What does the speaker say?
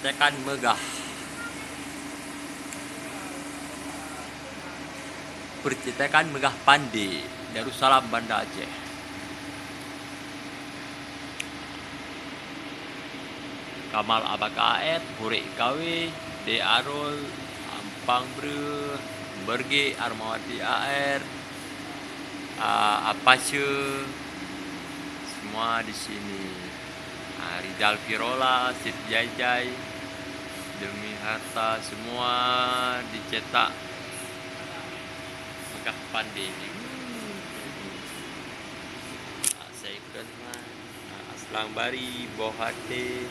Percetakan Megah. Percetakan Megah Pandey, Darussalam, Banda Aceh. Kamal Abak Aet, Hurek Kawe, De Arul, Ampang Bre, Berge, Armawati AR, Apache, semua di sini. Rizal Firola, Sid Jai, Demi Harta, semua dicetak Megah Pandey. Saya Aslang Bari, Bohate,